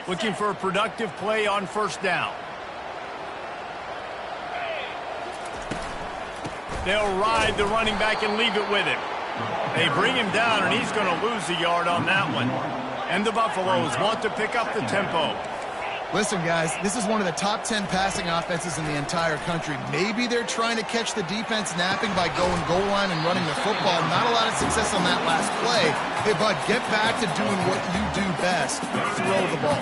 Looking for a productive play on first down. They'll ride the running back and leave it with him. They bring him down, and he's going to lose a yard on that one. And the Buffaloes want to pick up the tempo. Listen, guys, this is one of the top 10 passing offenses in the entire country. Maybe they're trying to catch the defense napping by going goal line and running the football. Not a lot of success on that last play. Hey, bud, get back to doing what you do best. Throw the ball.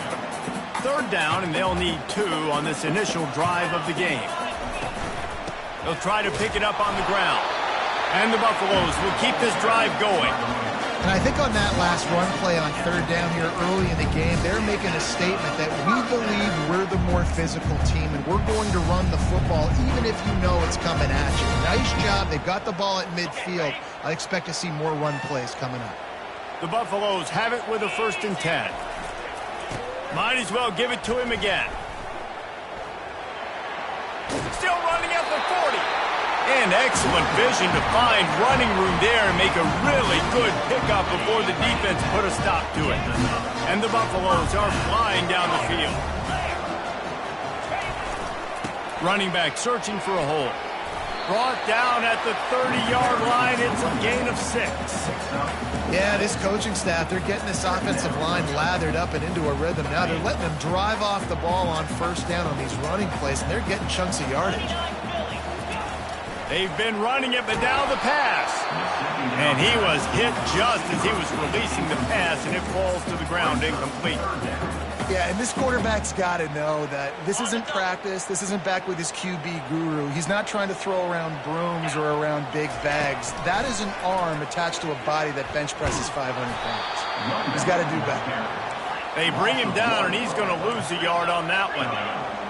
Third down, and they'll need 2 on this initial drive of the game. They'll try to pick it up on the ground. And the Buffaloes will keep this drive going. And I think on that last run play on third down here early in the game, they're making a statement that we believe we're the more physical team and we're going to run the football even if you know it's coming at you. Nice job. They've got the ball at midfield. I expect to see more run plays coming up. The Buffaloes have it with a 1st and 10. Might as well give it to him again. Still running at the 40. And excellent vision to find running room there and make a really good pickup before the defense put a stop to it. And the Buffaloes are flying down the field. Running back searching for a hole. Brought down at the 30-yard line. It's a gain of 6. Yeah, this coaching staff, they're getting this offensive line lathered up and into a rhythm. Now they're letting them drive off the ball on first down on these running plays, and they're getting chunks of yardage. They've been running it, but now the pass. And he was hit just as he was releasing the pass, and it falls to the ground incomplete. Yeah, and this quarterback's got to know that this isn't practice. This isn't back with his QB guru. He's not trying to throw around brooms or around big bags. That is an arm attached to a body that bench presses 500 pounds. He's got to do better. They bring him down, and he's going to lose a yard on that one.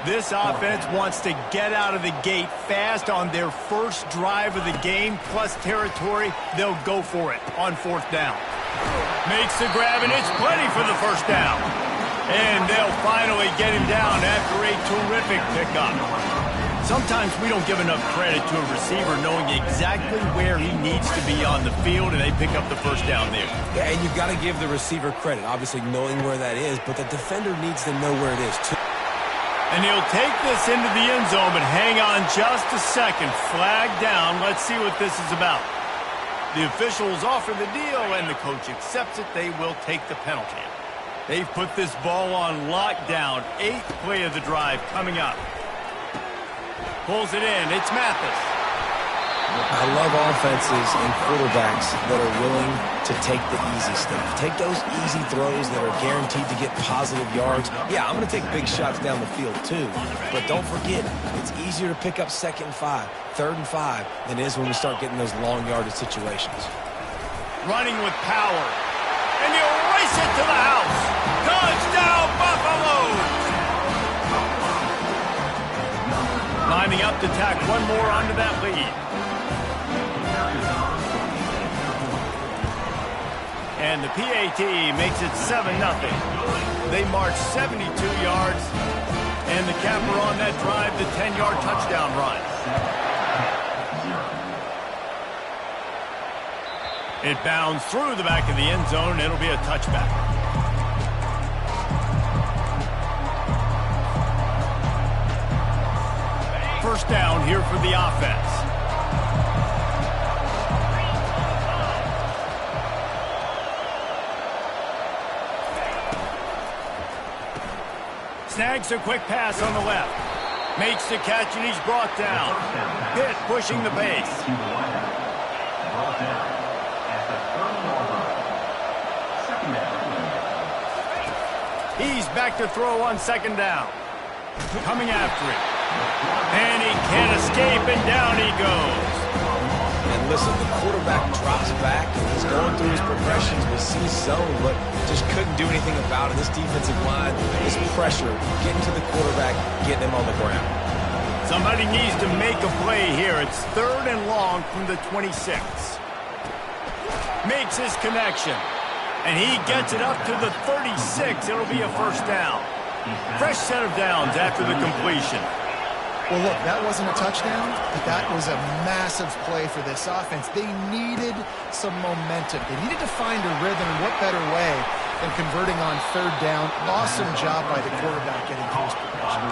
This offense wants to get out of the gate fast on their first drive of the game, plus territory. They'll go for it on 4th down. Makes the grab, and it's plenty for the 1st down. And they'll finally get him down after a terrific pickup. Sometimes we don't give enough credit to a receiver knowing exactly where he needs to be on the field, and they pick up the 1st down there. Yeah, and you've got to give the receiver credit, obviously knowing where that is, but the defender needs to know where it is, too. And he'll take this into the end zone, but hang on just a second. Flag down. Let's see what this is about. The officials offer the deal, and the coach accepts it. They will take the penalty. They've put this ball on lockdown. 8th play of the drive coming up. Pulls it in. It's Mathis. I love offenses and quarterbacks that are willing to take the easy stuff. Take those easy throws that are guaranteed to get positive yards. Yeah, I'm going to take big shots down the field too. But don't forget, it's easier to pick up 2nd and 5, 3rd and 5 than it is when we start getting those long yardage situations. Running with power. And he'll race it to the house. Touchdown, Buffaloes! Lining up to tack one more onto that lead. And the PAT makes it 7-0. They march 72 yards. And the capper on that drive, the 10-yard touchdown run. It bounds through the back of the end zone. It'll be a touchback. First down here for the offense. Snags a quick pass on the left. Makes the catch, and he's brought down. Pitt pushing the pace. He's back to throw on 2nd down. Coming after it. And he can't escape, and down he goes. And listen, the quarterback drops back. He's going through his progressions with C-zone, but just couldn't do anything about it. This defensive line, this pressure, getting to the quarterback, getting him on the ground. Somebody needs to make a play here. It's 3rd and long from the 26. Makes his connection. And he gets it up to the 36. It'll be a 1st down. Fresh set of downs after the completion. Well, look, that wasn't a touchdown, but that was a massive play for this offense. They needed some momentum. They needed to find a rhythm, and what better way and converting on third down. Awesome job by the quarterback getting close progression.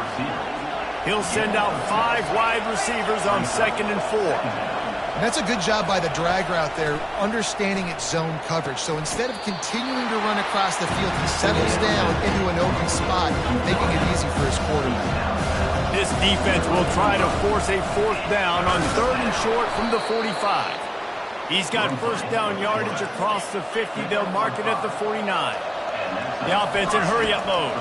He'll send out 5 wide receivers on 2nd and 4. And that's a good job by the drag route there, understanding its zone coverage. So instead of continuing to run across the field, he settles down into an open spot, making it easy for his quarterback. This defense will try to force a 4th down on 3rd and short from the 45. He's got 1st down yardage across the 50. They'll mark it at the 49. The offense in hurry-up mode.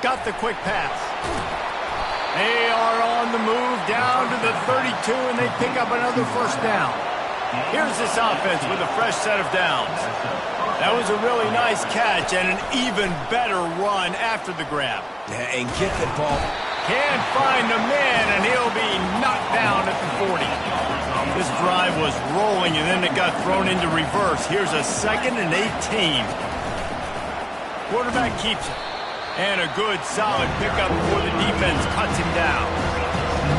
Got the quick pass. They are on the move down to the 32, and they pick up another 1st down. Here's this offense with a fresh set of downs. That was a really nice catch and an even better run after the grab. Yeah, and get the ball. Can't find a man, and he'll be knocked down at the 40. This drive was rolling, and then it got thrown into reverse. Here's a 2nd and 18. Quarterback keeps it. And a good, solid pickup before the defense cuts him down.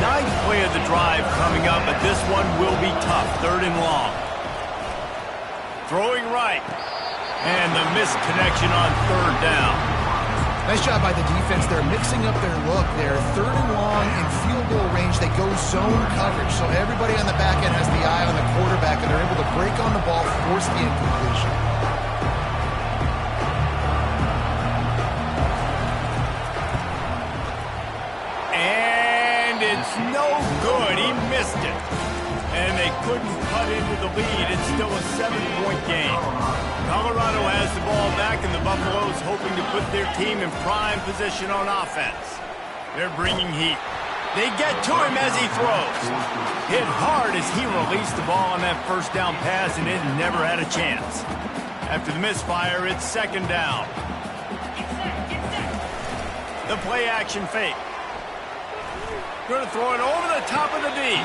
9th play of the drive coming up, but this one will be tough. 3rd and long. Throwing right. And the missed connection on 3rd down. Nice job by the defense. They're mixing up their look there. 3rd and long in field goal range. They go zone coverage. So everybody on the back end has the eye on the quarterback, and they're able to break on the ball, force the incompletion. And it's no good. He missed it. And they couldn't cut into the lead. It's still a 7-point game. Colorado has the ball back, and the Buffaloes hoping to put their team in prime position on offense. They're bringing heat. They get to him as he throws. Hit hard as he released the ball on that 1st down pass, and it never had a chance. After the misfire, it's 2nd down. The play-action fake. Going to throw it over the top of the D.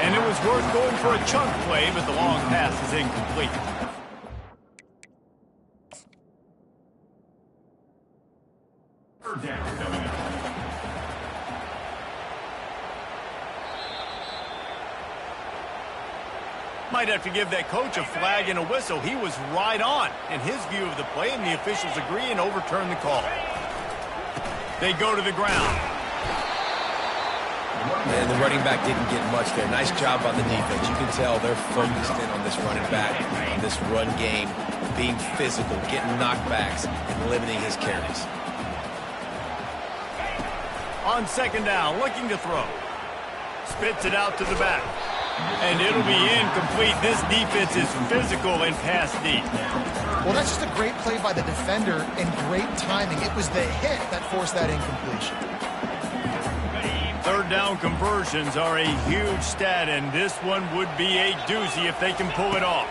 And it was worth going for a chunk play, but the long pass is incomplete. Might have to give that coach a flag and a whistle. He was right on in his view of the play, and the officials agree and overturn the call. They go to the ground. And the running back didn't get much there. Nice job on the defense. You can tell they're focused in on this running back, this run game, being physical, getting knockbacks, and limiting his carries. On 2nd down, looking to throw. Spits it out to the back. And it'll be incomplete. This defense is physical and pass deep. Well, that's just a great play by the defender and great timing. It was the hit that forced that incompletion. 3rd down conversions are a huge stat, and this one would be a doozy if they can pull it off.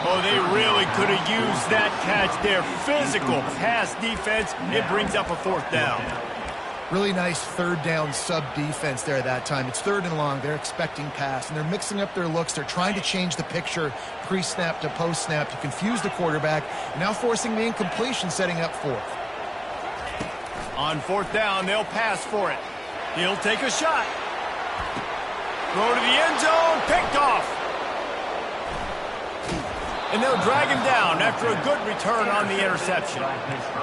Oh, they really could have used that catch there. Physical pass defense. It brings up a 4th down. Really nice 3rd down sub-defense there that time. It's 3rd and long. They're expecting pass, and they're mixing up their looks. They're trying to change the picture pre-snap to post-snap to confuse the quarterback, and now forcing the incompletion, setting up 4th. On 4th down, they'll pass for it. He'll take a shot. Throw to the end zone, picked off. And they'll drag him down after a good return on the interception.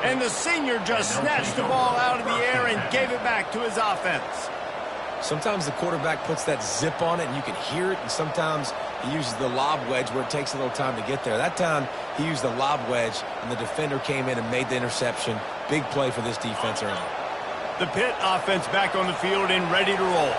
And the senior just snatched the ball out of the air and gave it back to his offense. Sometimes the quarterback puts that zip on it, and you can hear it, and sometimes he uses the lob wedge where it takes a little time to get there. That time, he used the lob wedge, and the defender came in and made the interception. Big play for this defense early. The Pitt offense back on the field and ready to roll.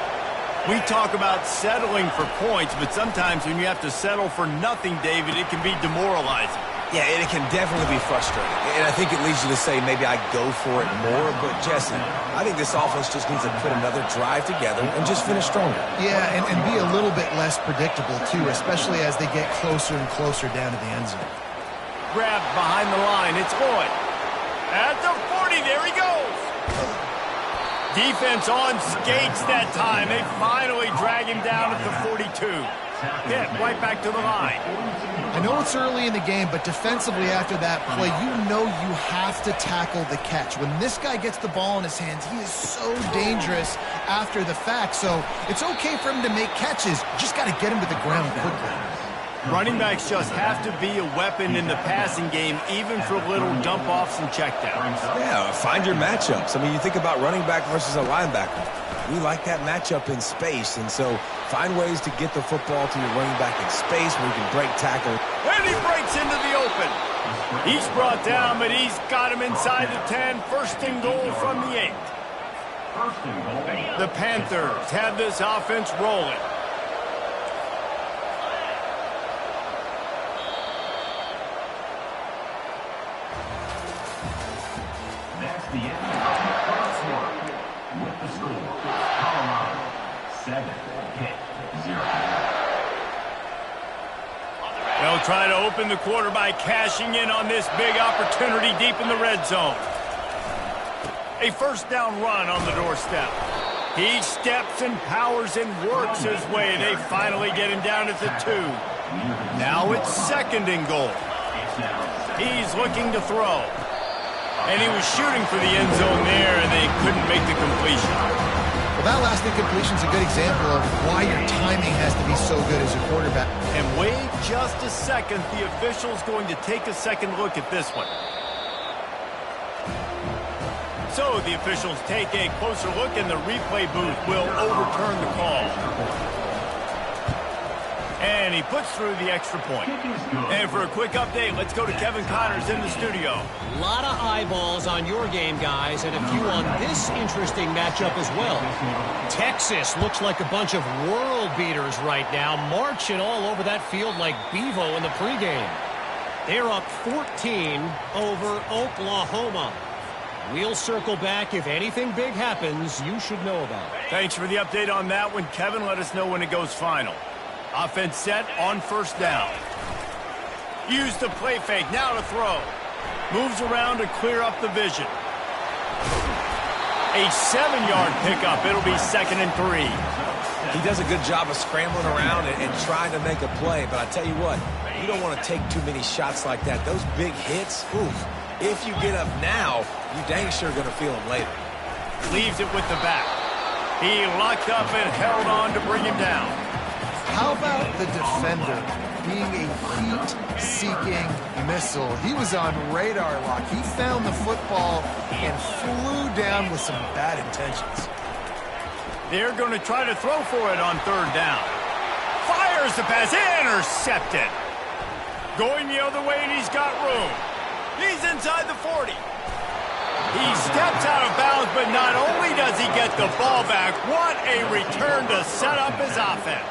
We talk about settling for points, but sometimes when you have to settle for nothing, David, it can be demoralizing. Yeah, and it can definitely be frustrating. And I think it leads you to say maybe I go for it more. But, Jesse, I think this offense just needs to put another drive together and just finish stronger. Yeah, and be a little bit less predictable, too, especially as they get closer and closer down to the end zone. Grabbed behind the line. It's Boyd. At the 40, there he goes. Defense on skates that time. They finally drag him down at the 42. Pitt right back to the line. I know it's early in the game, but defensively after that play, you know you have to tackle the catch. When this guy gets the ball in his hands, he is so dangerous after the fact. So it's okay for him to make catches. Just got to get him to the ground quickly. Running backs just have to be a weapon in the passing game, even for little dump-offs and checkdowns. Yeah, find your matchups. I mean, you think about running back versus a linebacker. We like that matchup in space, and so find ways to get the football to your running back in space where you can break tackle. And he breaks into the open. He's brought down, but he's got him inside the 10. First and goal from the 8. The Panthers have this offense rolling. The end with the score, Colorado 7, Pitt 0. They'll try to open the quarter by cashing in on this big opportunity deep in the red zone. A first down run on the doorstep. He steps and powers and works his way. They finally get him down at the 2. Now it's second and goal. He's looking to throw. And he was shooting for the end zone there, and they couldn't make the completion. Well, that last incompletion is a good example of why your timing has to be so good as a quarterback. And wait just a second. The official's going to take a second look at this one. So the officials take a closer look, and the replay booth will overturn the call. And he puts through the extra point. And for a quick update, let's go to Kevin Connors in the studio. A lot of eyeballs on your game, guys, and a few on this interesting matchup as well. Texas looks like a bunch of world beaters right now, marching all over that field like Bevo in the pregame. They're up 14 over Oklahoma. We'll circle back. If anything big happens, you should know about it. Thanks for the update on that one, Kevin. Let us know when it goes final. Offense set on first down. Use the play fake. Now to throw. Moves around to clear up the vision. A 7-yard pickup. It'll be second and 3. He does a good job of scrambling around and trying to make a play, but I tell you what, you don't want to take too many shots like that. Those big hits, oof. If you get up now, you dang sure going to feel them later. Leaves it with the back. He locked up and held on to bring him down. How about the defender being a heat-seeking missile? He was on radar lock. He found the football and flew down with some bad intentions. They're going to try to throw for it on third down. Fires the pass. Intercepted. Going the other way, and he's got room. He's inside the 40. He steps out of bounds, but not only does he get the ball back, what a return to set up his offense.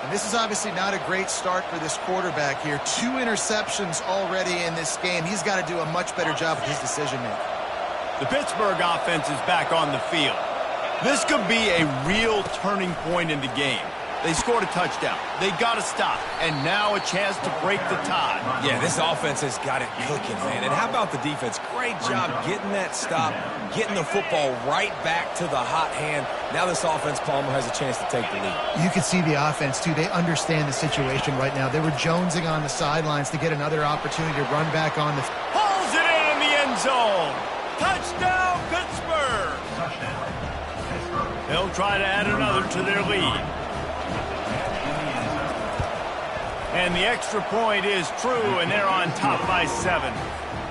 And this is obviously not a great start for this quarterback here. 2 interceptions already in this game. He's got to do a much better job with his decision-making. The Pittsburgh offense is back on the field. This could be a real turning point in the game. They scored a touchdown. They got to stop. And now a chance to break the tie. Yeah, this offense has got it cooking, man. And how about the defense? Great job getting that stop, getting the football right back to the hot hand. Now this offense, Palmer, has a chance to take the lead. You can see the offense, too. They understand the situation right now. They were jonesing on the sidelines to get another opportunity to run back on the... Pulls it in the end zone. Touchdown, Pittsburgh. They'll try to add another to their lead. And the extra point is true, and they're on top by 7.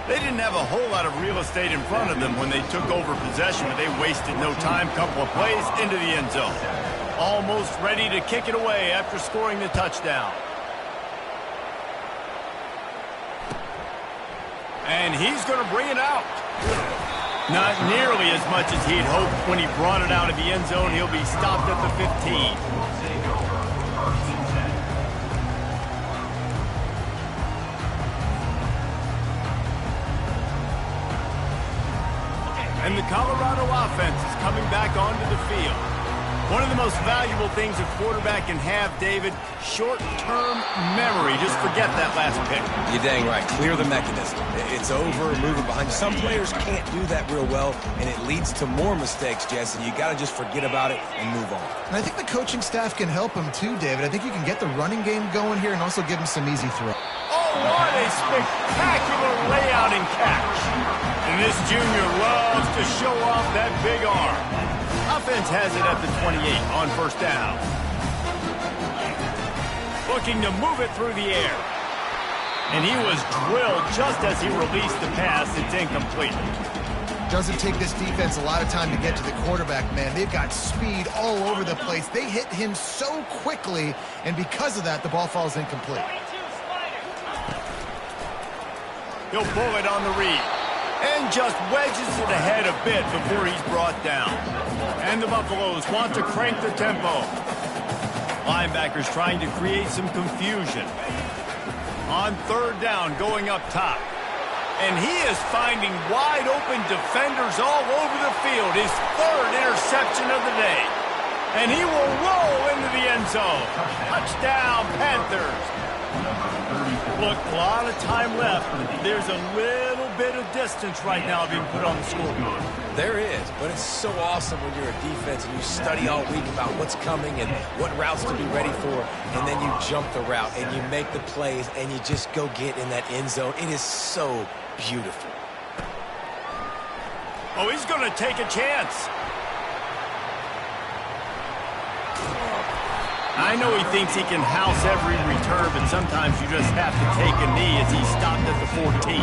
They didn't have a whole lot of real estate in front of them when they took over possession, but they wasted no time. Couple of plays into the end zone. Almost ready to kick it away after scoring the touchdown. And he's going to bring it out. Not nearly as much as he'd hoped when he brought it out of the end zone. He'll be stopped at the 15. And the Colorado offense is coming back onto the field. One of the most valuable things a quarterback can have, David, short-term memory. Just forget that last pick. You're dang right. Clear the mechanism. It's over, moving behind you. Some players can't do that real well, and it leads to more mistakes, Jesse. You got to just forget about it and move on. And I think the coaching staff can help him too, David. I think you can get the running game going here and also give him some easy throws. Oh, what a spectacular layout and catch. And this junior loves to show off that big arm. Offense has it at the 28 on first down. Looking to move it through the air. And he was drilled just as he released the pass. It's incomplete. Doesn't take this defense a lot of time to get to the quarterback, man. They've got speed all over the place. They hit him so quickly, and because of that, the ball falls incomplete. He'll pull it on the read. And just wedges it ahead a bit before he's brought down. And the Buffaloes want to crank the tempo. Linebackers trying to create some confusion. On third down, going up top. And he is finding wide open defenders all over the field. His third interception of the day. And he will roll into the end zone. Touchdown, Panthers. Look, a lot of time left. There's a little bit of distance right now being put on the scoreboard. There is, but it's so awesome when you're a defense and you study all week about what's coming and what routes to be ready for, and then you jump the route and you make the plays and you just go get in that end zone. It is so beautiful. Oh, he's going to take a chance. I know he thinks he can house every return, but sometimes you just have to take a knee as he stopped at the 14.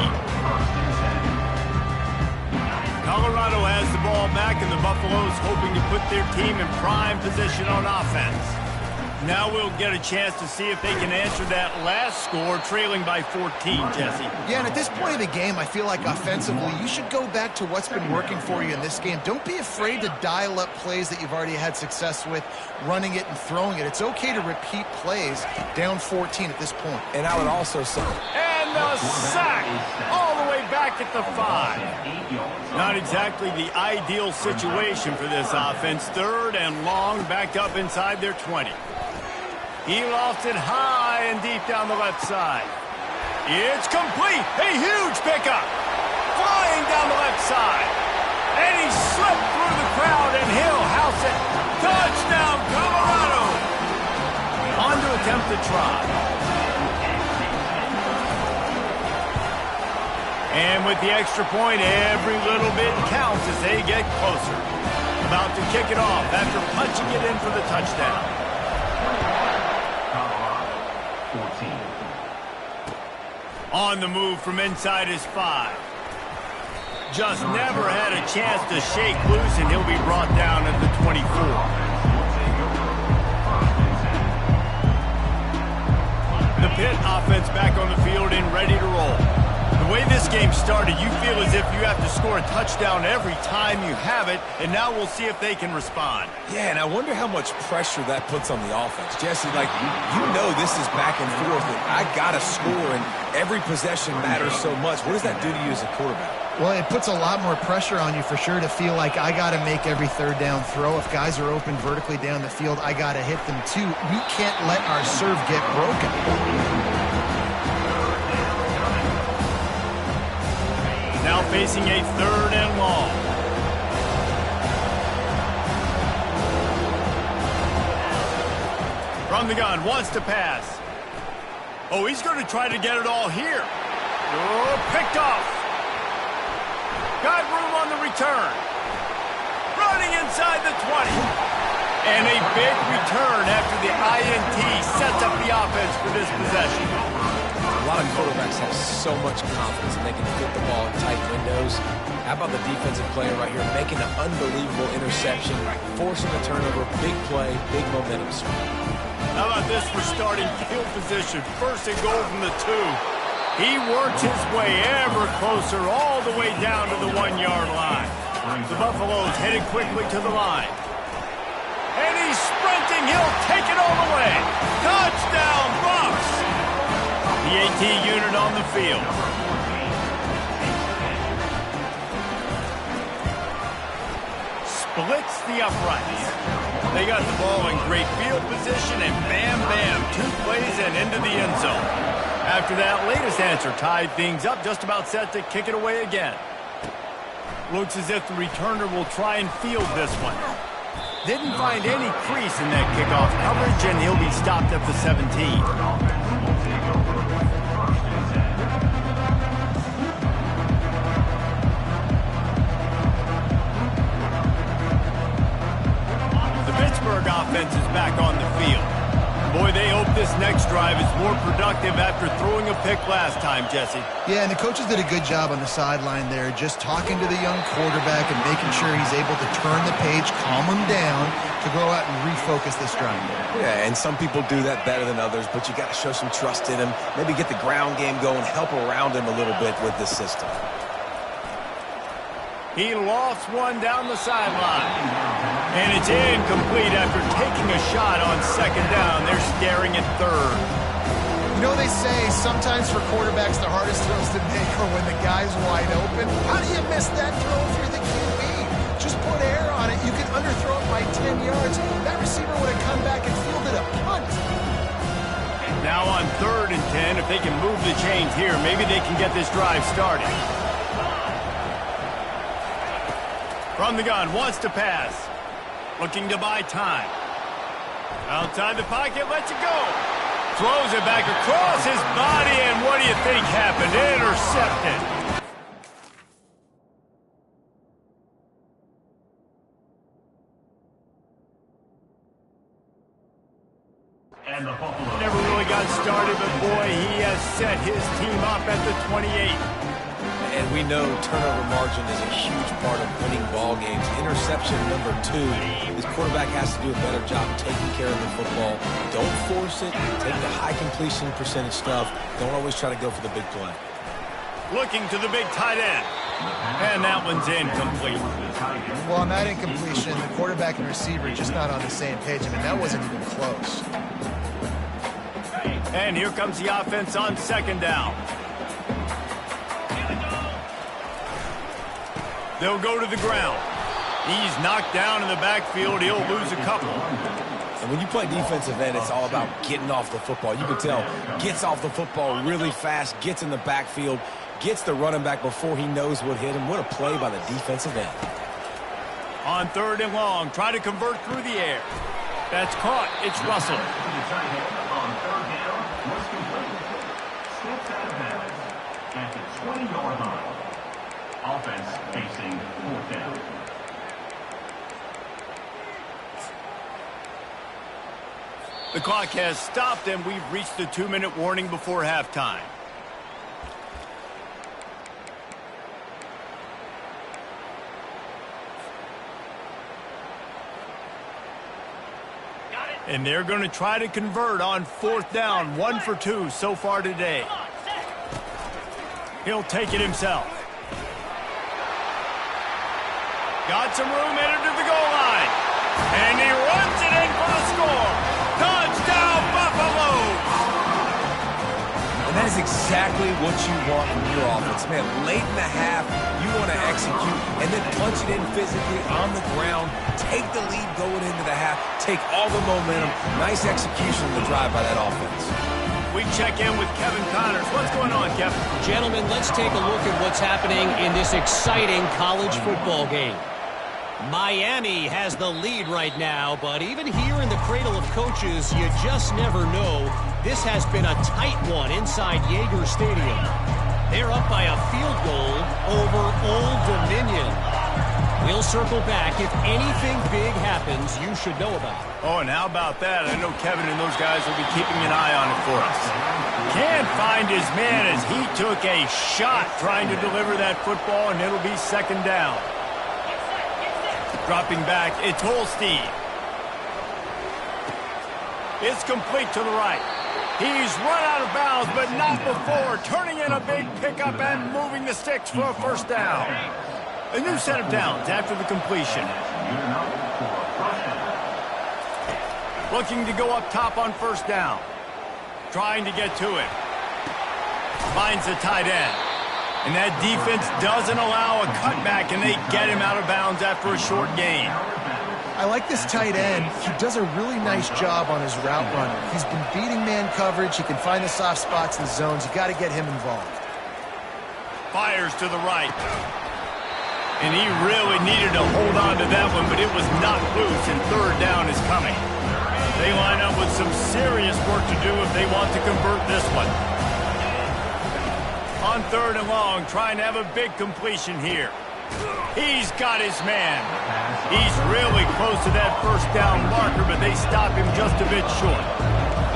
Colorado has the ball back, and the Buffaloes hoping to put their team in prime position on offense. Now we'll get a chance to see if they can answer that last score, trailing by 14, Jesse. Yeah, and at this point of the game, I feel like offensively, you should go back to what's been working for you in this game. Don't be afraid to dial up plays that you've already had success with, running it and throwing it. It's okay to repeat plays down 14 at this point. And I would also say... And the sack all the way back at the 5. Not exactly the ideal situation for this offense. Third and long, backed up inside their 20. He lofts it high and deep down the left side. It's complete. A huge pickup. Flying down the left side. And he slipped through the crowd, and he'll house it. Touchdown, Colorado. On to attempt the try. And with the extra point, every little bit counts as they get closer. About to kick it off after punching it in for the touchdown. On the move from inside his 5. Just never had a chance to shake loose, and he'll be brought down at the 24. The Pitt offense back on the field and ready to roll. The way this game started, you feel as if you have to score a touchdown every time you have it, and now we'll see if they can respond. Yeah, and I wonder how much pressure that puts on the offense. Jesse, like, you know this is back and forth, and I got to score, and every possession matters so much. What does that do to you as a quarterback? Well, it puts a lot more pressure on you for sure to feel like I got to make every third down throw. If guys are open vertically down the field, I got to hit them too. We can't let our serve get broken. Now facing a third and long. From the gun, wants to pass. Oh, he's going to try to get it all here. Oh, picked off. Got room on the return. Running inside the 20. And a big return after the INT sets up the offense for this possession. A lot of quarterbacks have so much confidence and they can fit the ball in tight windows. How about the defensive player right here making an unbelievable interception, forcing a turnover, big play, big momentum swing. How about this for starting field position? First and goal from the 2. He works his way ever closer all the way down to the 1-yard line. The Buffaloes headed quickly to the line. And he's sprinting. He'll take it all the way. Touchdown, Bucs! The AT unit on the field. blitz the uprights. They got the ball in great field position, and bam, bam, 2 plays and into the end zone. After that latest answer tied things up, just about set to kick it away again. Looks as if the returner will try and field this one. Didn't find any crease in that kickoff coverage, and he'll be stopped at the 17. Offense is back on the field. Boy, they hope this next drive is more productive after throwing a pick last time, Jesse. Yeah, and the coaches did a good job on the sideline there, just talking to the young quarterback and making sure he's able to turn the page, calm him down to go out and refocus this drive. Yeah, and some people do that better than others, but you got to show some trust in him, maybe get the ground game going, help around him a little bit with this system. He lofts one down the sideline. And it's incomplete after taking a shot on second down. They're staring at third. You know, they say sometimes for quarterbacks the hardest throws to make are when the guy's wide open. How do you miss that throw if you're the QB? Just put air on it. You can underthrow it by 10 yards. That receiver would have come back and fielded a punt. Now on 3rd and 10, if they can move the chains here, maybe they can get this drive started. From the gun, wants to pass. Looking to buy time. Outside the pocket, lets it go. Throws it back across his body, and what do you think happened? Intercepted. And the Buffalo. Never really got started, but boy, he has set his team up at the 28. And we know turnover margin is a huge part of winning ball games. Interception number 2. This quarterback has to do a better job taking care of the football. Don't force it. Take the high completion percentage stuff. Don't always try to go for the big play. Looking to the big tight end. And that one's incomplete. Well, on that incompletion, the quarterback and receiver just not on the same page. I mean, that wasn't even close. And here comes the offense on 2nd down. They'll go to the ground. He's knocked down in the backfield. He'll lose a couple. And when you play defensive end, it's all about getting off the football. You can tell, gets off the football really fast, gets in the backfield, gets the running back before he knows what hit him. What a play by the defensive end. On 3rd and long, try to convert through the air. That's caught. It's Russell. On 3rd down was complete. Steps out of bounds at the 20-yard line. Offense facing 4th down. The clock has stopped, and we've reached the 2-minute warning before halftime. And they're going to try to convert on 4th down. 1 for 2 so far today. He'll take it himself. Got some room, headed to the goal line. And he runs it in for the score. Touchdown, Buffalo! And that is exactly what you want from your offense. Man, late in the half, you want to execute and then punch it in physically on the ground. Take the lead going into the half. Take all the momentum. Nice execution of the drive by that offense. We check in with Kevin Connors. What's going on, Kevin? Gentlemen, let's take a look at what's happening in this exciting college football game. Miami has the lead right now, but even here in the cradle of coaches, you just never know. This has been a tight one inside Yager Stadium. They're up by a field goal over Old Dominion. We'll circle back. If anything big happens, you should know about it. Oh, and how about that? I know Kevin and those guys will be keeping an eye on it for us. Can't find his man as he took a shot trying to deliver that football, and it'll be 2nd down. Dropping back, it's Holstein. It's complete to the right. He's run out of bounds, but not before. Turning in a big pickup and moving the sticks for a 1st down. A new set of downs after the completion. Looking to go up top on 1st down. Trying to get to it. Finds the tight end. And that defense doesn't allow a cutback, and they get him out of bounds after a short gain. I like this tight end. He does a really nice job on his route running. He's been beating man coverage. He can find the soft spots in the zones. You got to get him involved. Fires to the right. And he really needed to hold on to that one, but it was not loose, and third down is coming. They line up with some serious work to do if they want to convert this one. On third and long, trying to have a big completion here. He's got his man. He's really close to that first down marker, but they stop him just a bit short.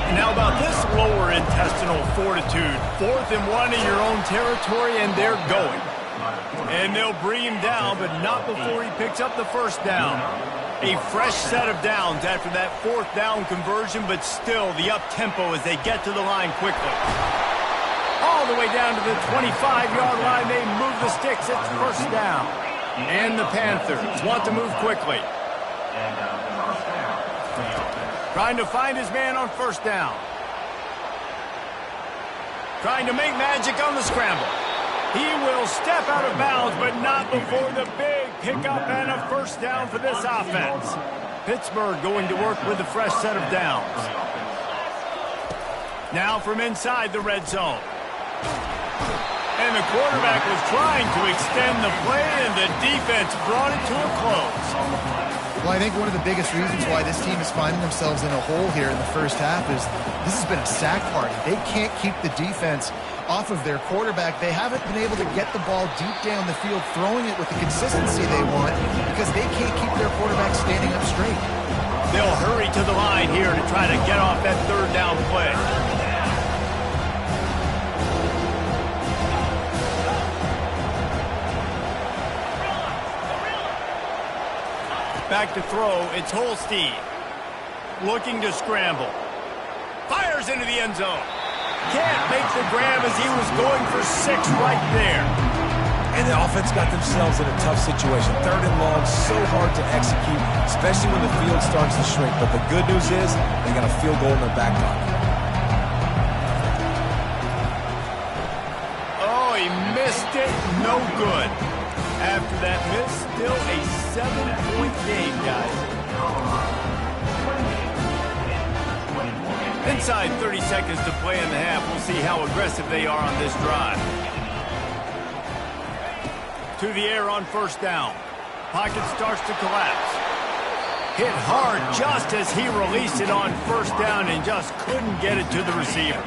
And how about this lower intestinal fortitude? 4th and 1 in your own territory, and they're going. And they'll bring him down, but not before he picks up the first down. A fresh set of downs after that 4th down conversion, but still the up-tempo as they get to the line quickly. All the way down to the 25-yard line, they move the sticks. It's first down. And the Panthers want to move quickly. Trying to find his man on first down. Trying to make magic on the scramble. He will step out of bounds, but not before the big pickup and a first down for this offense. Pittsburgh going to work with a fresh set of downs. Now from inside the red zone. And the quarterback was trying to extend the play, and the defense brought it to a close. Well, I think one of the biggest reasons why this team is finding themselves in a hole here in the first half is this has been a sack party. They can't keep the defense off of their quarterback. They haven't been able to get the ball deep down the field, throwing it with the consistency they want because they can't keep their quarterback standing up straight. They'll hurry to the line here to try to get off that third down play. Back to throw, it's Holstein. Looking to scramble. Fires into the end zone. Can't make the grab as he was going for 6 right there. And the offense got themselves in a tough situation. Third and long, so hard to execute, especially when the field starts to shrink. But the good news is they got a field goal in their back pocket. Oh, he missed it. No good. After that miss, still a 7-point game, guys. Inside 30 seconds to play in the half. We'll see how aggressive they are on this drive. To the air on first down. Pocket starts to collapse. Hit hard just as he released it on first down and just couldn't get it to the receiver.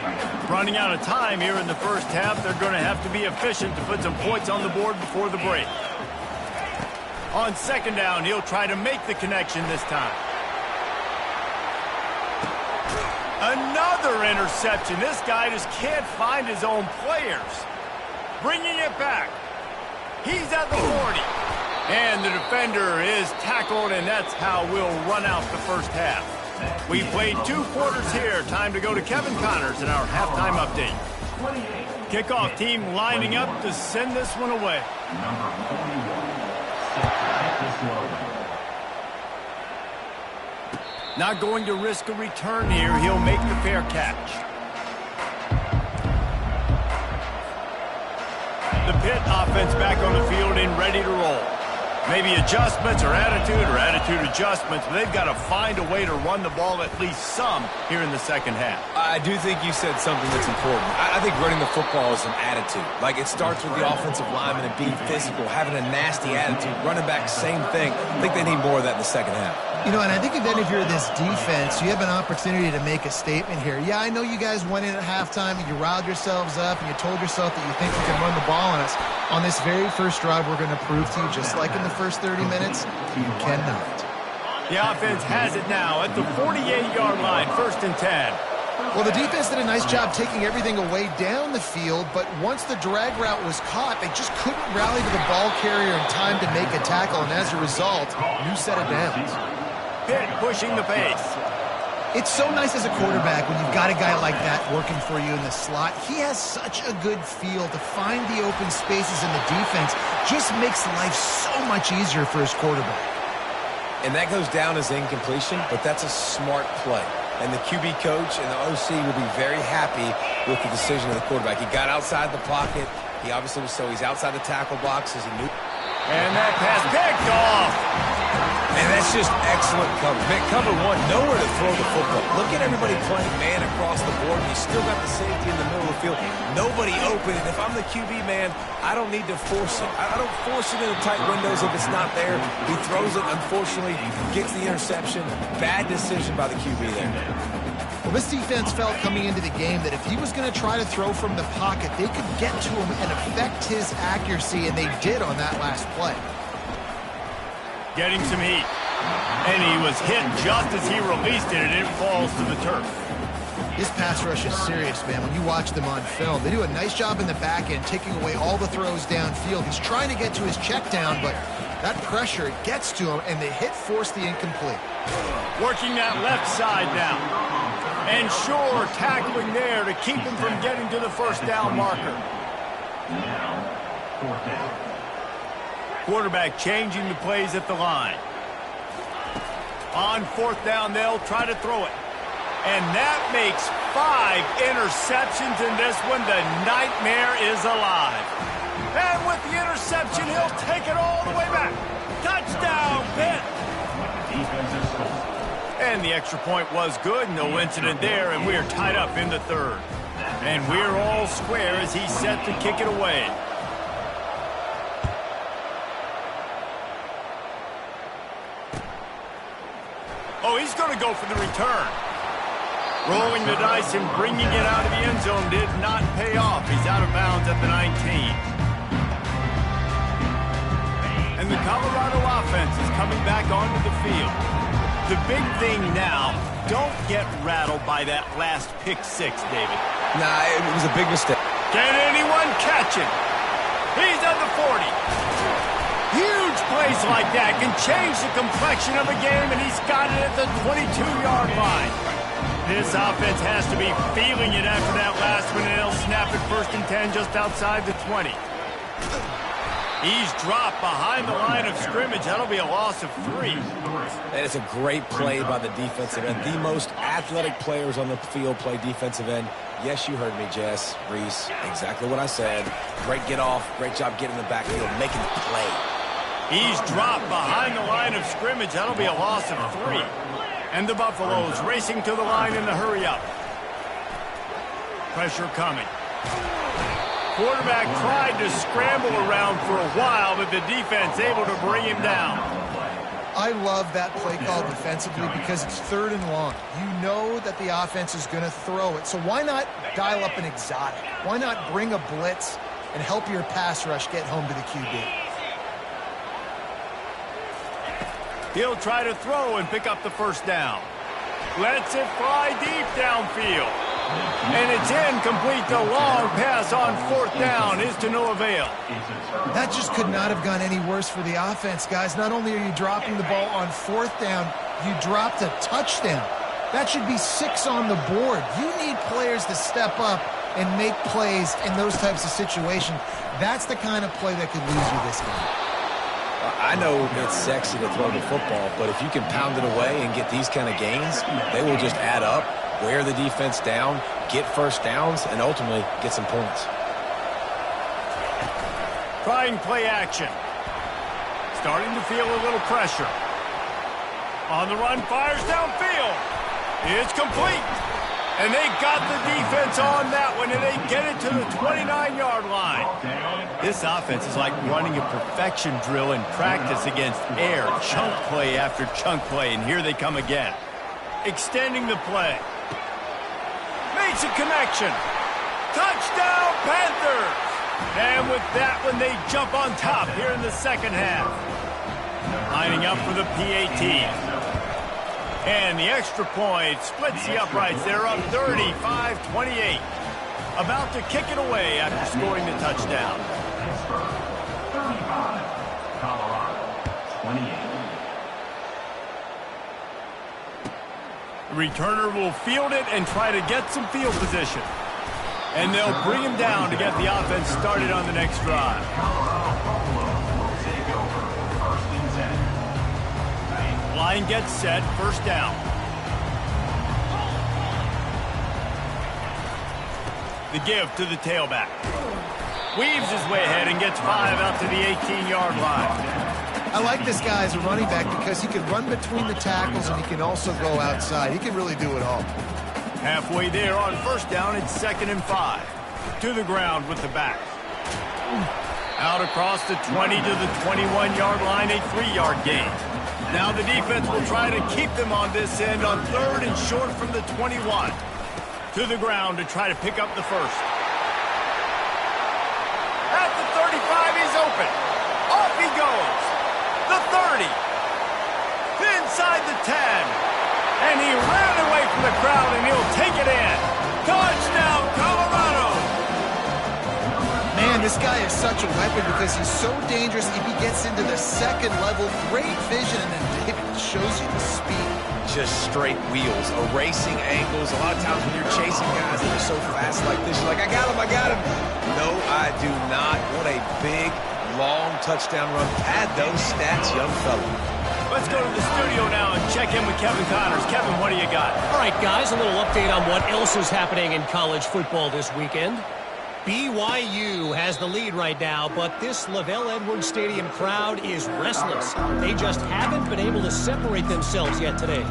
Running out of time here in the first half, they're going to have to be efficient to put some points on the board before the break. On second down, he'll try to make the connection this time. Another interception. This guy just can't find his own players. Bringing it back. He's at the 40. And the defender is tackled, and that's how we'll run out the first half. We played 2 quarters here. Time to go to Kevin Connors in our halftime update. Kickoff team lining up to send this one away. Number 41. Not going to risk a return here. He'll make the fair catch. The Pitt offense back on the field and ready to roll. Maybe adjustments or attitude adjustments, but they've got to find a way to run the ball at least some here in the second half. I do think you said something that's important. I think running the football is an attitude. Like, it starts with the offensive lineman and being physical, having a nasty attitude. Running back, same thing. I think they need more of that in the second half. You know, and I think then if you're this defense, you have an opportunity to make a statement here. Yeah, I know you guys went in at halftime and you riled yourselves up and you told yourself that you think you can run the ball on us. On this very first drive, we're going to prove to you, just like in the first 30 minutes, you cannot. The offense has it now at the 48-yard line, 1st and 10. Well, the defense did a nice job taking everything away down the field, but once the drag route was caught, they just couldn't rally to the ball carrier in time to make a tackle, and as a result, new set of downs. Pitt pushing the pace. It's so nice as a quarterback when you've got a guy like that working for you in the slot. He has such a good feel to find the open spaces in the defense. Just makes life so much easier for his quarterback. And that goes down as incompletion, but that's a smart play. And the QB coach and the OC will be very happy with the decision of the quarterback. He got outside the pocket. He obviously was, so he's outside the tackle box as he knew. And that pass picked off. And that's just excellent cover. Man, cover one, nowhere to throw the football. Look at everybody playing man across the board, and you still got the safety in the middle of the field. Nobody open, and if I'm the QB, man, I don't need to force it. I don't force it into tight windows if it's not there. He throws it, unfortunately, gets the interception. Bad decision by the QB there. Well, this defense felt coming into the game that if he was going to try to throw from the pocket, they could get to him and affect his accuracy, and they did on that last play. Getting some heat. And he was hit just as he released it, and it falls to the turf. This pass rush is serious, man. When you watch them on film, they do a nice job in the back end, taking away all the throws downfield. He's trying to get to his check down, but that pressure gets to him, and the hit forced the incomplete. Working that left side now. And sure, tackling there to keep him from getting to the first down marker. Now, fourth down. Quarterback changing the plays at the line. On fourth down, they'll try to throw it. And that makes 5 interceptions in this one. The nightmare is alive. And with the interception, he'll take it all the way back. Touchdown, Pitt! Defensive score. And the extra point was good. No incident there, and we're tied up in the third. And we're all square as he's set to kick it away. Oh, he's going to go for the return. Rolling the dice and bringing it out of the end zone did not pay off. He's out of bounds at the 19. And the Colorado offense is coming back onto the field. The big thing now, don't get rattled by that last pick six, David. Nah, it was a big mistake. Can anyone catch it? He's at the 40. Huge plays like that can change the complexion of a game, and he's got it at the 22-yard line. This offense has to be feeling it after that last one, and they'll snap it 1st and 10 just outside the 20. He's dropped behind the line of scrimmage. That'll be a loss of 3. That is a great play by the defensive end. The most athletic players on the field play defensive end. Yes, you heard me, Jess, Reese. Exactly what I said. Great get off. Great job getting in the backfield, making the play. He's dropped behind the line of scrimmage. That'll be a loss of 3. And the Buffaloes racing to the line in the hurry-up. Pressure coming. Quarterback tried to scramble around for a while, but the defense able to bring him down. I love that play call defensively because it's 3rd and long. You know that the offense is going to throw it, so why not dial up an exotic? Why not bring a blitz and help your pass rush get home to the QB? He'll try to throw and pick up the 1st down. Lets it fly deep downfield. And it's incomplete. The long pass on 4th down is to no avail. That just could not have gone any worse for the offense, guys. Not only are you dropping the ball on 4th down, you dropped a touchdown. That should be 6 on the board. You need players to step up and make plays in those types of situations. That's the kind of play that could lose you this game. I know it's sexy to throw the football, but if you can pound it away and get these kind of gains, they will just add up, wear the defense down, get 1st downs, and ultimately get some points. Trying play action. Starting to feel a little pressure. On the run, fires downfield. It's complete. And they got the defense on that one, and they get it to the 29-yard line. This offense is like running a perfection drill in practice against air, chunk play after chunk play, and here they come again. Extending the play. Makes a connection. Touchdown, Panthers! And with that one, they jump on top here in the 2nd half. Lining up for the PAT. And the extra point splits the uprights. They're up 35-28. About to kick it away after scoring the touchdown. 35, Colorado, 28. The returner will field it and try to get some field position. And they'll bring him down to get the offense started on the next drive. Line gets set, 1st down. The give to the tailback. Weaves his way ahead and gets 5 out to the 18-yard line. I like this guy as a running back because he can run between the tackles and he can also go outside. He can really do it all. Halfway there on first down, it's 2nd and 5. To the ground with the back. Out across the 20 to the 21-yard line, a 3-yard gain. Now the defense will try to keep them on this end on 3rd and short from the 21. To the ground to try to pick up the first. At the 35, he's open. Off he goes. The 30. Inside the 10. And he ran away from the crowd, and he'll take it in. Touchdown, Colorado. Man, this guy is such a weapon because he's so dangerous. If he gets into the second level, great vision, and then David shows you the speed. Just straight wheels, erasing angles. A lot of times when you're chasing guys that are so fast like this, you're like, I got him, I got him. No, I do not. What a big, long touchdown run. Add those stats, young fella. Let's go to the studio now and check in with Kevin Connors. Kevin, what do you got? All right, guys, a little update on what else is happening in college football this weekend. BYU has the lead right now, but this LaVell Edwards Stadium crowd is restless. They just haven't been able to separate themselves yet today.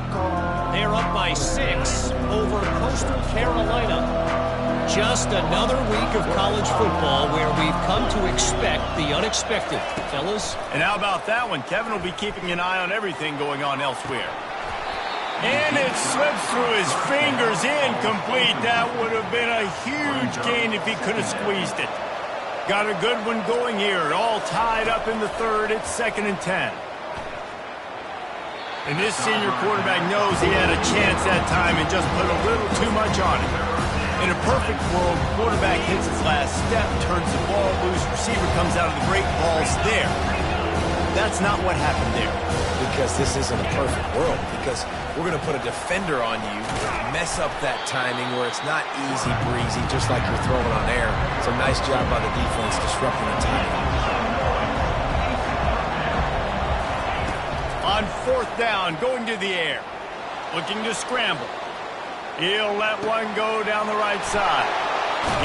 They're up by 6 over Coastal Carolina. Just another week of college football where we've come to expect the unexpected, fellas. And how about that one? Kevin will be keeping an eye on everything going on elsewhere. And it slips through his fingers, incomplete. That would have been a huge gain if he could have squeezed it. Got a good one going here. All tied up in the 3rd. It's 2nd and 10. And this senior quarterback knows he had a chance that time and just put a little too much on it. In a perfect world, quarterback hits his last step, turns the ball loose, receiver comes out of the break, ball's there. That's not what happened there. Because this isn't a perfect world. Because we're going to put a defender on you, mess up that timing where it's not easy breezy, just like you're throwing on air. It's a nice job by the defense disrupting the timing. On 4th down, going to the air. Looking to scramble. He'll let one go down the right side.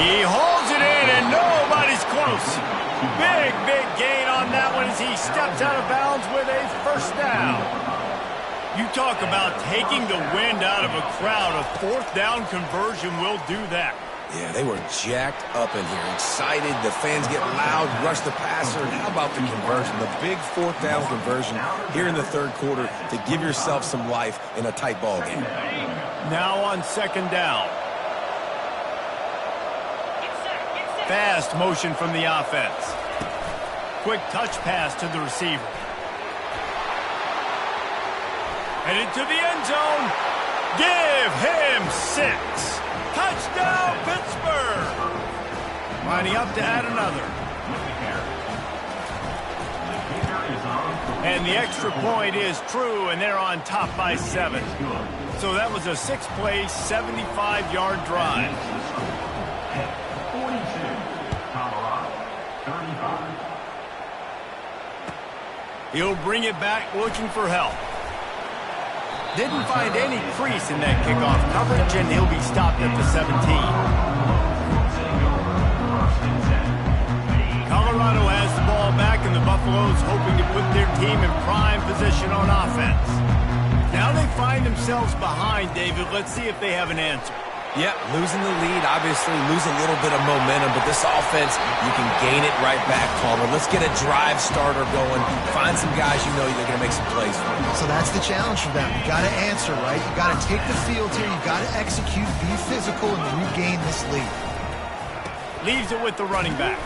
He holds it in, and nobody's close. Big, big gain on that one as he steps out of bounds with a first down. You talk about taking the wind out of a crowd. A 4th down conversion will do that. Yeah, they were jacked up in here, excited. The fans get loud, rush the passer. And how about the conversion? The big 4th down conversion here in the 3rd quarter to give yourself some life in a tight ball game. Now on 2nd down. Fast motion from the offense. Quick touch pass to the receiver. Headed to the end zone. Give him 6. Touchdown, Pittsburgh. Lining up to add another. And the extra point is true, and they're on top by 7. So that was a 6-play, 75-yard drive. 42, Colorado, 35. He'll bring it back looking for help. Didn't find any crease in that kickoff coverage, and he'll be stopped at the 17. Colorado has the ball back, and the Buffaloes hoping to put their team in prime position on offense. Now they find themselves behind, David. Let's see if they have an answer. Yeah, losing the lead, obviously lose a little bit of momentum, but this offense, you can gain it right back, Palmer. Let's get a drive starter going. Find some guys you know they're going to make some plays for. So that's the challenge for them. You got to answer, right? You got to take the field here. You got to execute, be physical, and regain this lead. Leaves it with the running back.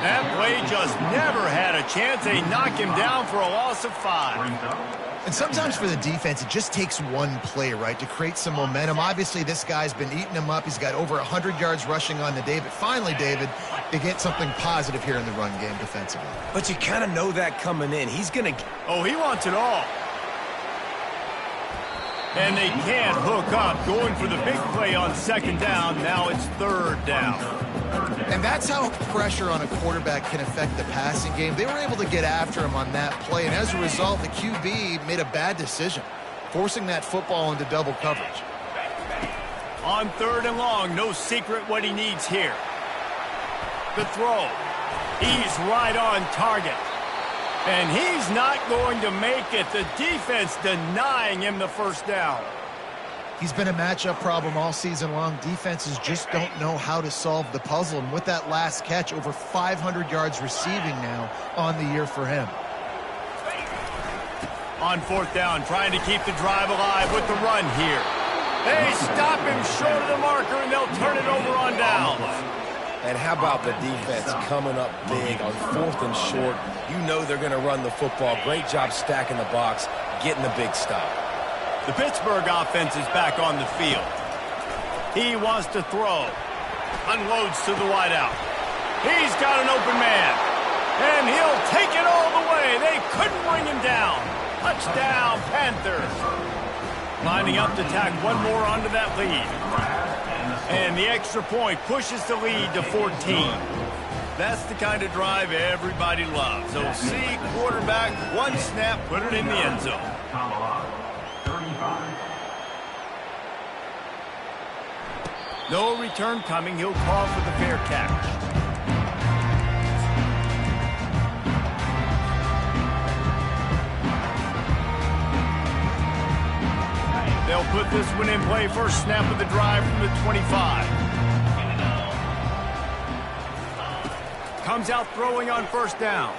That play just never had a chance. They knock him down for a loss of 5. And sometimes for the defense, it just takes one play, right, to create some momentum. Obviously, this guy's been eating him up. He's got over 100 yards rushing on the day. But finally, David, they get something positive here in the run game defensively. But you kind of know that coming in. He's going to... Oh, he wants it all. And they can't hook up. Going for the big play on 2nd down. Now it's 3rd down. And that's how pressure on a quarterback can affect the passing game. They were able to get after him on that play, and as a result, the QB made a bad decision, forcing that football into double coverage. On 3rd and long, no secret what he needs here. The throw. He's right on target. And he's not going to make it. The defense denying him the first down. He's been a matchup problem all season long. Defenses just don't know how to solve the puzzle. And with that last catch, over 500 yards receiving now on the year for him. On fourth down, trying to keep the drive alive with the run here. They stop him short of the marker, and they'll turn it over on downs. And how about the defense coming up big on fourth and short? You know they're going to run the football. Great job stacking the box, getting the big stop. The Pittsburgh offense is back on the field. He wants to throw. Unloads to the wideout. He's got an open man. And he'll take it all the way. They couldn't bring him down. Touchdown, Panthers. Lining up to tack one more onto that lead. And the extra point pushes the lead to 14. That's the kind of drive everybody loves. So see quarterback, one snap, put it in the end zone. No return coming. He'll call for the fair catch. They'll put this one in play. First snap of the drive from the 25. Comes out throwing on first down.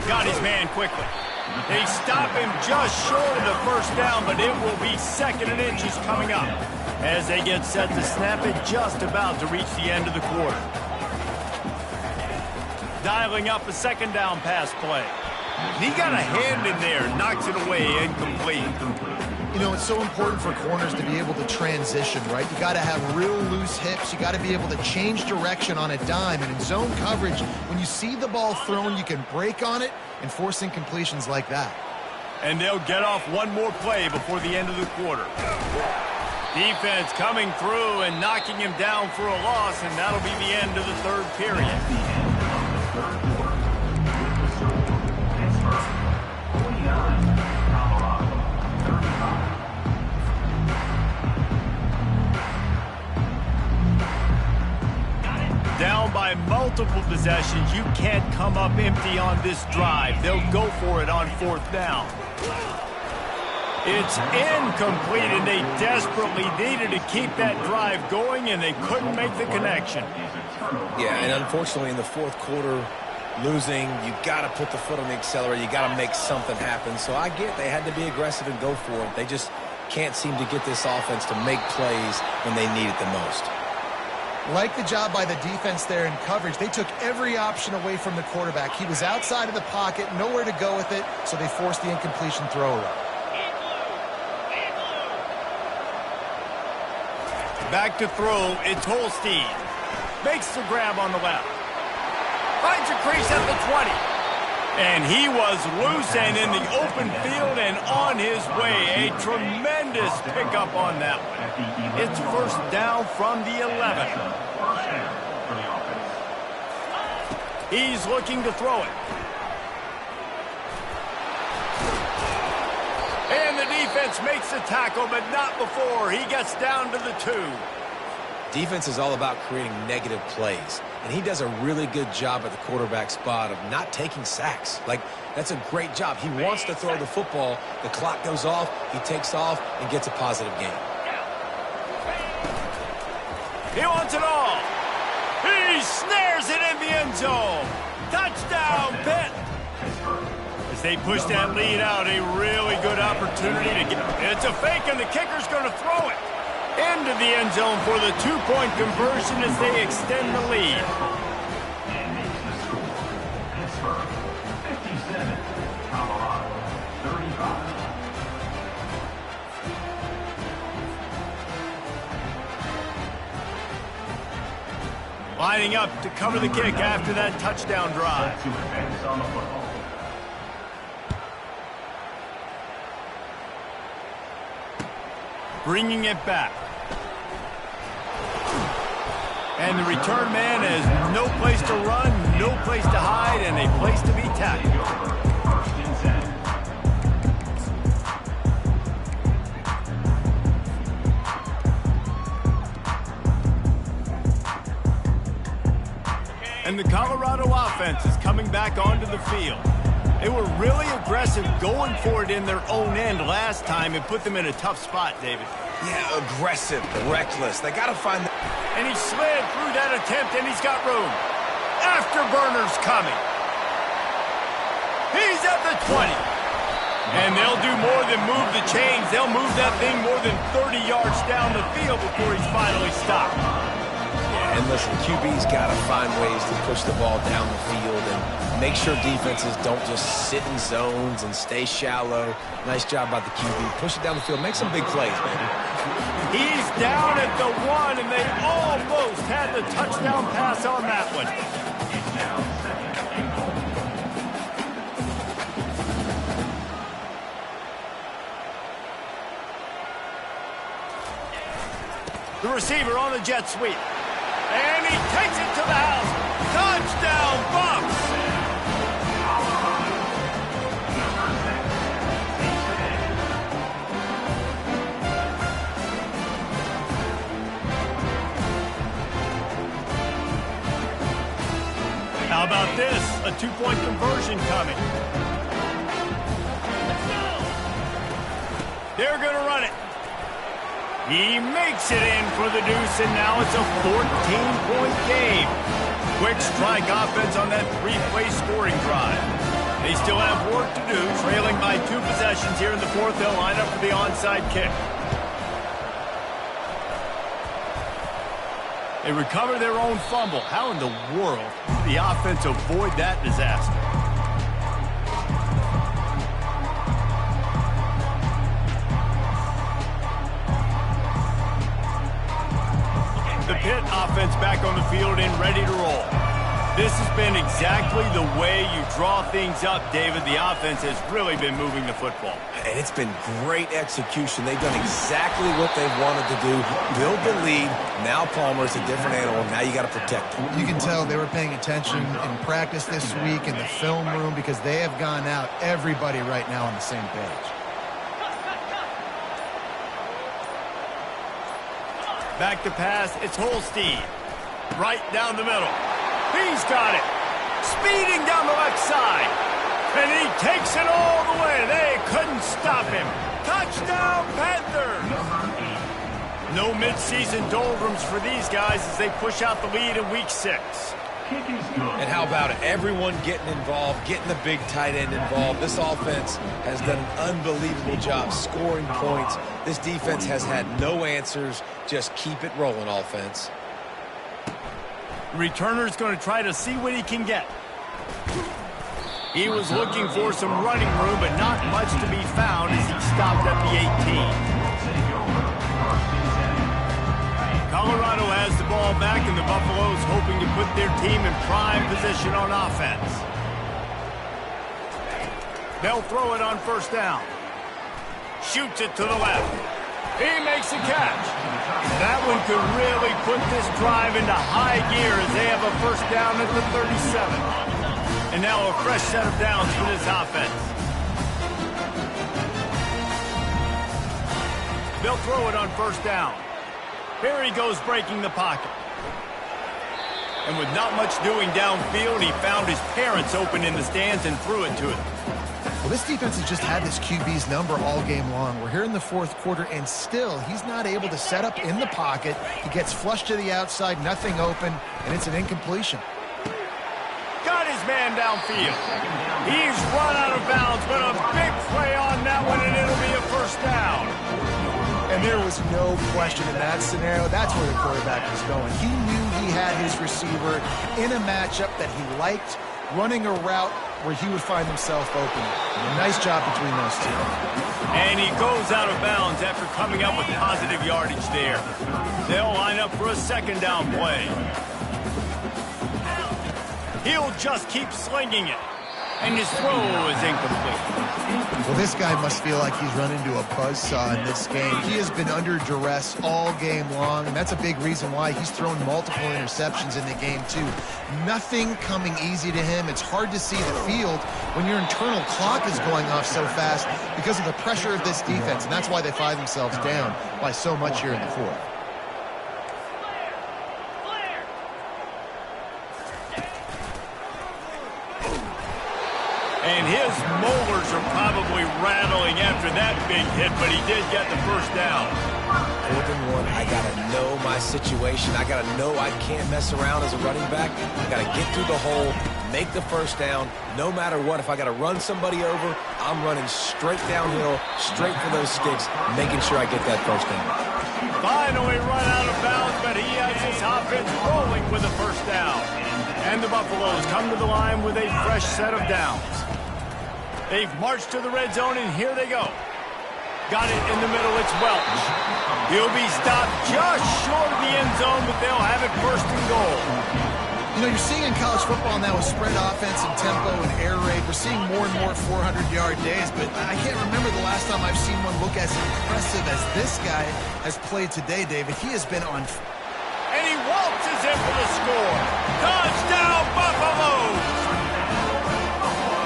Got his man quickly. They stop him just short of the first down, but it will be second and inches coming up as they get set to snap it, just about to reach the end of the quarter. Dialing up a second down pass play. He got a hand in there, knocks it away, incomplete. You know, it's so important for corners to be able to transition, right? You got to have real loose hips. You got to be able to change direction on a dime. And in zone coverage, when you see the ball thrown, you can break on it and force incompletions like that. And they'll get off one more play before the end of the quarter. Defense coming through and knocking him down for a loss, and that'll be the end of the third period. Down by multiple possessions, you can't come up empty on this drive. They'll go for it on fourth down. It's incomplete, and they desperately needed to keep that drive going, and they couldn't make the connection. Yeah, and unfortunately in the fourth quarter, losing, you got to put the foot on the accelerator. You got to make something happen. So I get they had to be aggressive and go for it. They just can't seem to get this offense to make plays when they need it the most. Like the job by the defense there in coverage. They took every option away from the quarterback. He was outside of the pocket, nowhere to go with it, so they forced the incompletion throwaway. Back to throw, it's Holstein. Makes the grab on the left. Finds a crease at the 20. And he was loose and in the open field and on his way. A tremendous pickup on that one. It's first down from the 11. He's looking to throw it. And the defense makes the tackle, but not before he gets down to the 2. Defense is all about creating negative plays, and he does a really good job at the quarterback spot of not taking sacks. Like, that's a great job. He wants to throw the football. The clock goes off, he takes off, and gets a positive gain. He wants it all. He snares it in the end zone. Touchdown, Pitt. As they push that lead out, a really good opportunity to get. It's a fake, and the kicker's going to throw it into the end zone for the two-point conversion as they extend the lead. And makes the score. Pittsburgh 57, Colorado 35. Lining up to cover the kick after that touchdown drive. To advance on the football. Bringing it back. And the return man has no place to run, no place to hide, and a place to be tackled. First and 10. And the Colorado offense is coming back onto the field. They were really aggressive going for it in their own end last time and put them in a tough spot, David. Yeah, aggressive, reckless. They got to find... And he slid through that attempt, and he's got room. Afterburner's coming. He's at the 20. And they'll do more than move the chains. They'll move that thing more than 30 yards down the field before he's finally stopped. Yeah, and listen, QB's got to find ways to push the ball down the field and make sure defenses don't just sit in zones and stay shallow. Nice job by the QB. Push it down the field. Make some big plays, baby. He's down at the 1, and they almost had the touchdown pass on that one. The receiver on the jet sweep. And he takes it to the house. Touchdown, Bucs! How about this? A 2-point conversion coming. They're going to run it. He makes it in for the deuce, and now it's a 14-point game. Quick strike offense on that 3-play scoring drive. They still have work to do, trailing by 2 possessions here in the 4th. They'll line up for the onside kick. They recover their own fumble. How in the world did the offense avoid that disaster? The Pitt offense back on the field and ready to roll. This has been exactly the way you draw things up, David. The offense has really been moving the football. And it's been great execution. They've done exactly what they've wanted to do. Build the lead. Now Palmer's a different animal. Now you got to protect him. You can tell they were paying attention in practice this week in the film room because they have gone out, everybody right now on the same page. Back to pass, it's Holstein. Right down the middle. He's got it. Speeding down the left side. And he takes it all the way. They couldn't stop him. Touchdown, Panthers! No midseason doldrums for these guys as they push out the lead in Week 6. And how about it? Everyone getting involved, getting the big tight end involved. This offense has done an unbelievable job scoring points. This defense has had no answers. Just keep it rolling, offense. Returner's going to try to see what he can get. He was looking for some running room, but not much to be found as he stopped at the 18. Colorado has the ball back, and the Buffaloes hoping to put their team in prime position on offense. They'll throw it on 1st down. Shoots it to the left. He makes a catch. That one could really put this drive into high gear as they have a 1st down at the 37. And now a fresh set of downs for this offense. They'll throw it on 1st down. Here he goes breaking the pocket. And with not much doing downfield, he found his parents open in the stands and threw it to him. Well, this defense has just had this QB's number all game long. We're here in the 4th quarter, and still he's not able to set up in the pocket. He gets flushed to the outside, nothing open, and it's an incompletion. Got his man downfield. He's run out of bounds, but a big play on that one, and it'll be a 1st down. And there was no question in that scenario. That's where the quarterback was going. He knew he had his receiver in a matchup that he liked, running a route where he would find himself open. A nice job between those two. And he goes out of bounds after coming up with positive yardage there. They'll line up for a 2nd down play. He'll just keep slinging it. And his throw is incomplete. Well, this guy must feel like he's run into a buzzsaw in this game. He has been under duress all game long, and that's a big reason why he's thrown multiple interceptions in the game, too. Nothing coming easy to him. It's hard to see the field when your internal clock is going off so fast because of the pressure of this defense, and that's why they find themselves down by so much here in the 4th. And his molars are probably rattling after that big hit, but he did get the first down. 4th and 1, I got to know my situation. I got to know I can't mess around as a running back. I got to get through the hole, make the first down, no matter what. If I got to run somebody over, I'm running straight downhill, straight for those sticks, making sure I get that first down. Finally run out of bounds, but he has his offense rolling with a first down. And the Buffaloes come to the line with a fresh set of downs. They've marched to the red zone, and here they go. Got it in the middle, it's Welch. He'll be stopped just short of the end zone, but they'll have it first and goal. You know, you're seeing in college football now with spread offense and tempo and air raid, we're seeing more and more 400-yard days, but I can't remember the last time I've seen one look as impressive as this guy has played today, David. He has been on... And he waltzes in for the score. Touchdown, Buffaloes!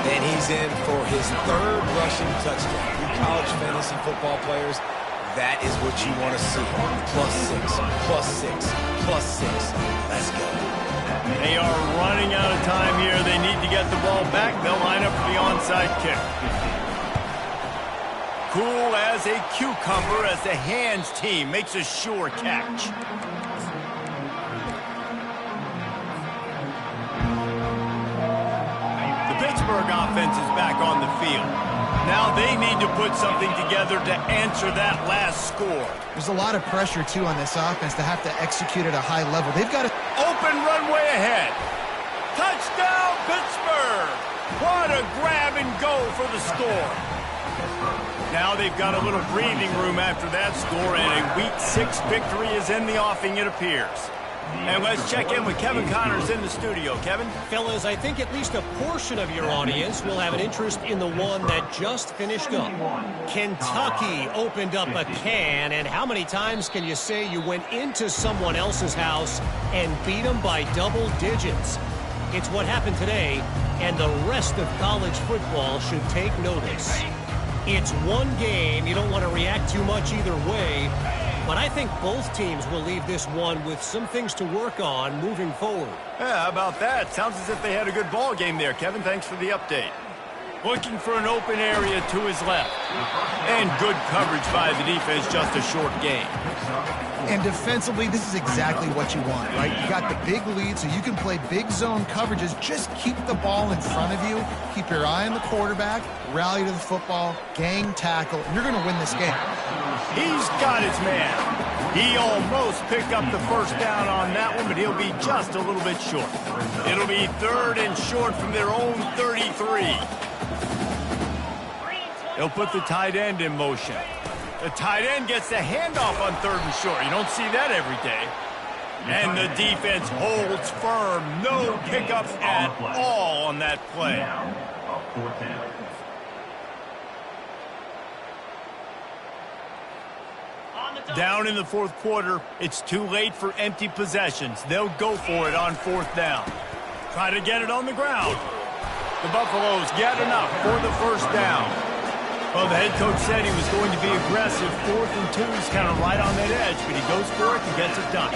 And he's in for his 3rd rushing touchdown. You college fantasy football players, that is what you want to see. +6, +6, +6. Let's go. They are running out of time here. They need to get the ball back. They'll line up for the onside kick. Cool as a cucumber as the hands team makes a sure catch. The Pittsburgh offense is back on the field. Now they need to put something together to answer that last score. There's a lot of pressure, too, on this offense to have to execute at a high level. They've got to... Open runway ahead. Touchdown, Pittsburgh! What a grab and go for the score. Now they've got a little breathing room after that score, and a Week 6 victory is in the offing, it appears. And let's check in with Kevin Connors in the studio. Kevin? Fellas, I think at least a portion of your audience will have an interest in the one that just finished up. Kentucky opened up a can, and how many times can you say you went into someone else's house and beat them by double digits? It's what happened today, and the rest of college football should take notice. It's one game. You don't want to react too much either way. But I think both teams will leave this one with some things to work on moving forward. Yeah, how about that? Sounds as if they had a good ball game there, Kevin. Thanks for the update. Looking for an open area to his left. And good coverage by the defense, just a short gain. And defensively, this is exactly what you want, right? You got the big lead, so you can play big zone coverages. Just keep the ball in front of you. Keep your eye on the quarterback. Rally to the football. Gang tackle. And you're going to win this game. He's got his man. He almost picked up the first down on that one, but he'll be just a little bit short. It'll be 3rd and short from their own 33. They'll put the tight end in motion. The tight end gets the handoff on 3rd and short. You don't see that every day. And the defense holds firm. No pickups at all on that play. Down in the 4th quarter, it's too late for empty possessions. They'll go for it on 4th down. Try to get it on the ground. The Buffaloes get enough for the first down. Well, the head coach said he was going to be aggressive. 4th and 2, he's kind of right on that edge, but he goes for it and gets it done.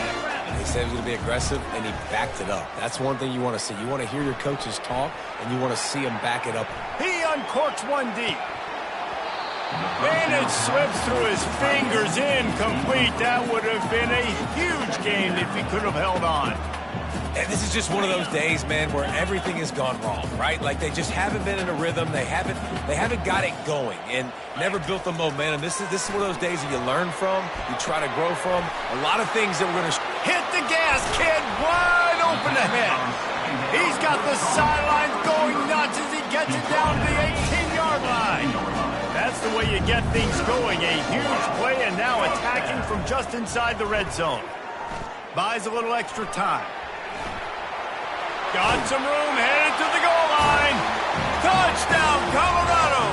He said he was going to be aggressive, and he backed it up. That's one thing you want to see. You want to hear your coaches talk, and you want to see him back it up. He uncorks one deep. And it slips through his fingers, incomplete. That would have been a huge game if he could have held on. And this is just one of those days, man, where everything has gone wrong, right? Like they just haven't been in a rhythm. They haven't got it going and never built the momentum. This is one of those days that you learn from, you try to grow from. A lot of things that we're going to hit the gas, kid, wide open ahead. He's got the sidelines going nuts as he gets it down to the 18-yard line. That's the way you get things going. A huge play, and now attacking from just inside the red zone. Buys a little extra time. Got some room, headed to the goal line. Touchdown, Colorado.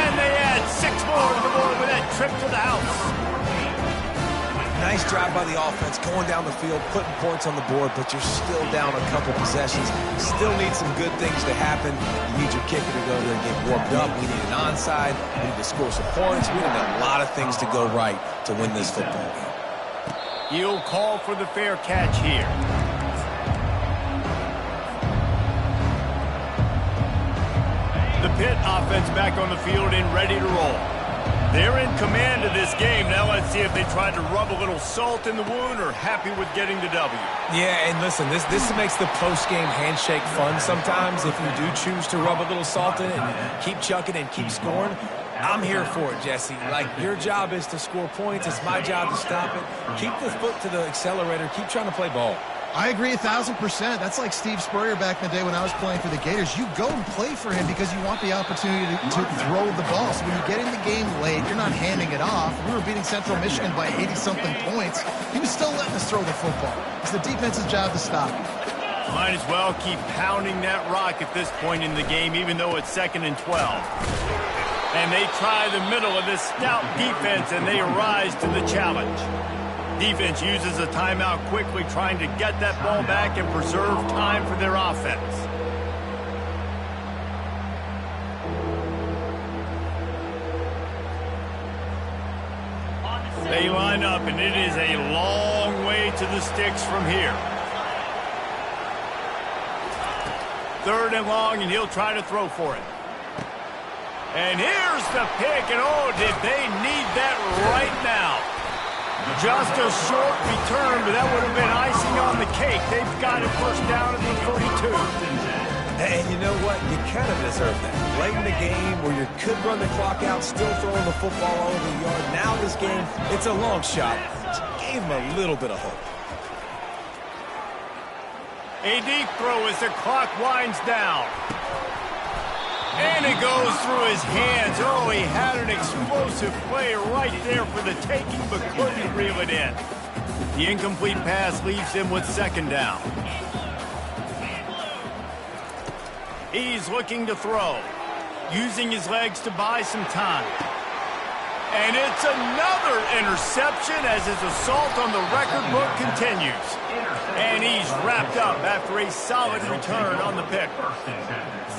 And they add 6 more to the board with that trip to the house. Nice drive by the offense, going down the field, putting points on the board, but you're still down a couple possessions. Still need some good things to happen. You need your kicker to go there and get warmed up. We need an onside. We need to score some points. We need a lot of things to go right to win this football game. He'll call for the fair catch here. The Pitt offense back on the field and ready to roll. They're in command of this game. Now let's see if they tried to rub a little salt in the wound or happy with getting the W. Yeah, and listen, this makes the post-game handshake fun sometimes if you do choose to rub a little salt in it and keep chucking and keep scoring. I'm here for it, Jesse. Like, your job is to score points. It's my job to stop it. Keep the foot to the accelerator. Keep trying to play ball. I agree 1,000%. That's like Steve Spurrier back in the day when I was playing for the Gators. You go and play for him because you want the opportunity to throw the ball. So when you get in the game late, you're not handing it off. We were beating Central Michigan by 80-something points. He was still letting us throw the football. It's the defense's job to stop it. Might as well keep pounding that rock at this point in the game, even though it's 2nd and 12. And they try the middle of this stout defense, and they rise to the challenge. Defense uses a timeout quickly, trying to get that ball back and preserve time for their offense. They line up, and it is a long way to the sticks from here. 3rd and long, and he'll try to throw for it. And here's the pick, and oh, did they need that right now. Just a short return, but that would have been icing on the cake. They've got it first down at the 42. And you know what? You kind of deserve that. Late in the game where you could run the clock out, still throwing the football all over the yard. Now this game, it's a long shot. Just gave him a little bit of hope. A deep throw as the clock winds down. And it goes through his hands. Oh, he had an explosive play right there for the taking, but couldn't reel it in. The incomplete pass leaves him with 2nd down. He's looking to throw, using his legs to buy some time. And it's another interception as his assault on the record book continues. And he's wrapped up after a solid return on the pick.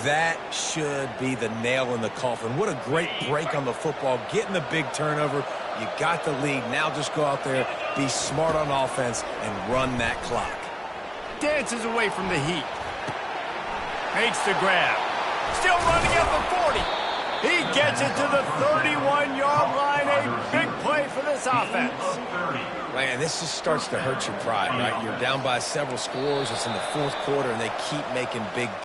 That should be the nail in the coffin. What a great break on the football. Getting the big turnover. You got the lead. Now just go out there, be smart on offense, and run that clock. Dances away from the heat. Makes the grab. Still running at the 40. He gets it to the 31-yard line. A big play for this offense. Man, this just starts to hurt your pride, right? You're down by several scores. It's in the 4th quarter, and they keep making big